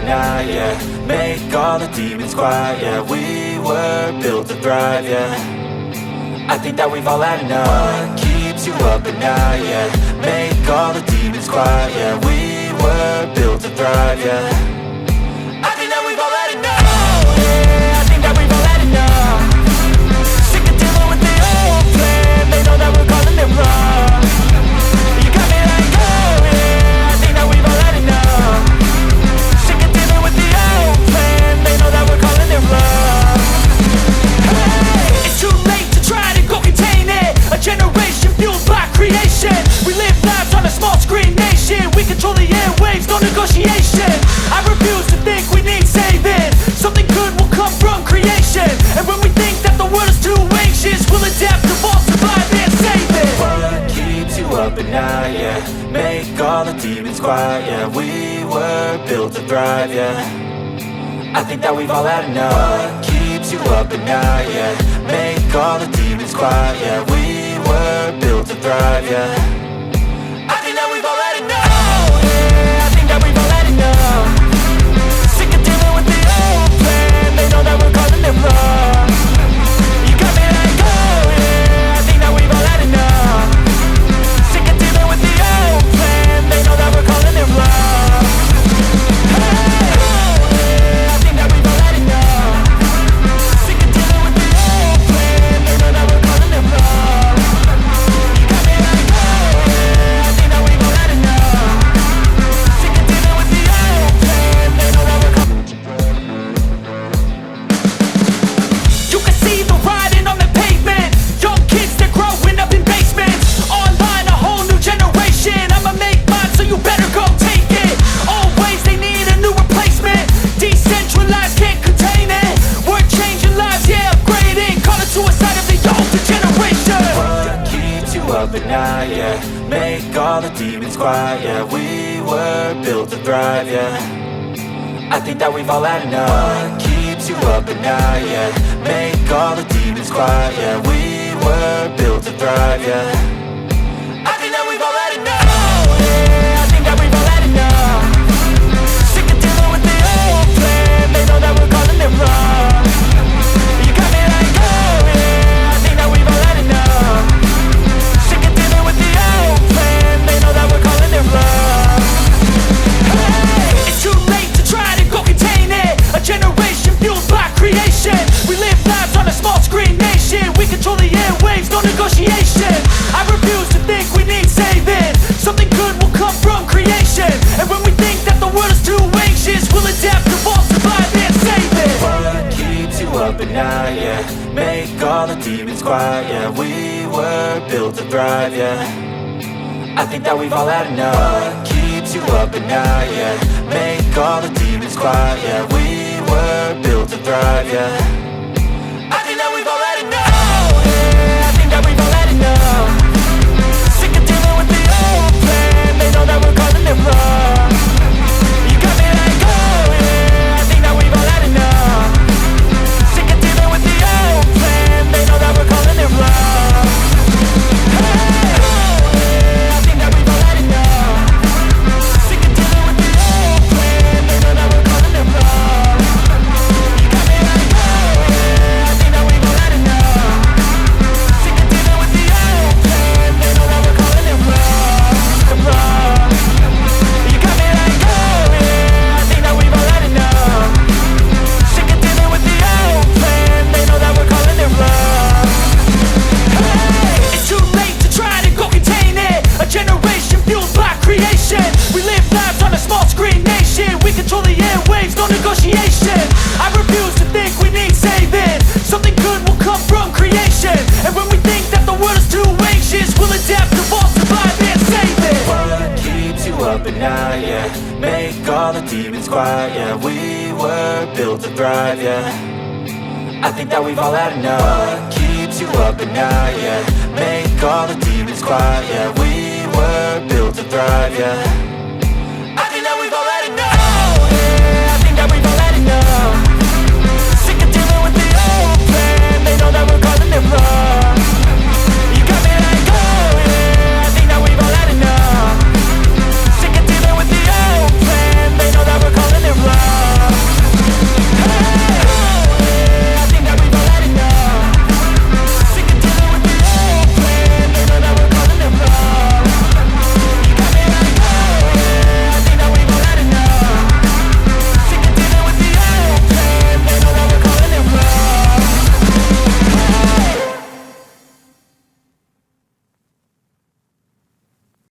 night, yeah. Make all the demons quiet, yeah. We were built to thrive, yeah. I think that we've all had enough. What keeps you up at night, yeah. Make all the demons quiet, yeah. We were built to thrive, yeah. I think that we've all had enough. Yeah, I think that we've all had enough. Sick of dealing with the old plan. They know that we're calling it wrong. You got me like, oh yeah, I think that we've all had enough. Sick of dealing with the old plan. They know that we're calling it wrong. Hey, it's too late to try to go contain it. A generation fueled by creation. We live lives on a small screen nation. We control the airwaves, no negotiation. I refuse to think we need saving. Something good will come from creation. And when we think that the world is too anxious, we'll adapt, evolve, survive and save it. What keeps you up at night, yeah. Make all the demons quiet, yeah. We were built to thrive, yeah. I think that we've all had enough. What keeps you up at night, yeah. Make all the demons quiet, yeah. We were built to thrive, yeah. I think that we've all had enough. Yeah, I think that we've all had enough. Sick of dealing with the old plan. They know that we're calling it wrong. You got me like, oh yeah, I think that we've all had enough. Sick of dealing with the old plan. They know that we're calling it wrong. Hey, oh yeah, I think that we've all had enough. Sick of dealing with the old plan. They know that we're calling it wrong. You got me like, oh yeah, I think that we've all had enough. Sick of dealing with the old plan. They know that we're calling it wrong. You can see the writing on the pavement. Young kids, they're growing up in basements. Online, a whole new generation. I'ma make mine, so you better go take it. Always, they need a new replacement. Decentralized, can't contain it. We're changing lives, yeah, upgrading. Call it suicide of the older generation. What keeps you up at night, yeah. Make all the demons quiet, yeah. We were built to thrive, yeah. I think that we've all had enough. What keeps you up at night, yeah. Make all the demons quiet, yeah. We were built to thrive, yeah. I think that we've all had enough. Yeah, I think that we've all had enough. Sick of dealing with the old plan. They know that we're calling it wrong. You got me like, oh yeah, I think that we've all had enough. Sick of dealing with the old plan. They know that we're calling it wrong. Hey, it's too late to try to go contain it. A generation fueled by creation. We live lives on a small screen nation. We control the airwaves, no negotiation. I refuse to think we need saving. Something good will come from creation. And when we think that the world is too anxious, we'll adapt, evolve, survive and save it. What keeps you up at night, yeah. Make all the demons quiet, yeah. We were built to thrive, yeah. I think that we've all had enough. What keeps you up at night, yeah. Make all the demons quiet, yeah. We were built to thrive, yeah. I think that we've all had enough. Yeah, I think that we've all had enough. Sick of dealing with the old plan. They know that we're calling it wrong. You got me like, oh yeah, I think that we've all had enough. Sick of dealing with the old plan. They know that we're calling it wrong. Hey, oh yeah, I think that we've all had enough. Sick of dealing with the old plan. They know that we're calling it wrong. You got me like, oh yeah, I think that we've all had enough. Sick of dealing with the old plan. They know that we're calling it wrong. Wrong. You got me like, oh yeah, I think that we've all had enough. Sick of dealing with the old plan. They know that we're calling it wrong. Hey, it's too late to try to go contain it. A generation fueled by creation. We live lives on a small screen nation. We control the airwaves, no negotiation. I refuse to think we need saving. Something good will come from creation. And when we think that the world is too anxious, we'll adapt, evolve, survive and save it. What keeps you up at night, yeah. Make all the demons quiet, yeah. We were built to thrive, yeah. I think that we've all had enough. What keeps you up at night, yeah. Make all the demons quiet, yeah. We were built to thrive, yeah.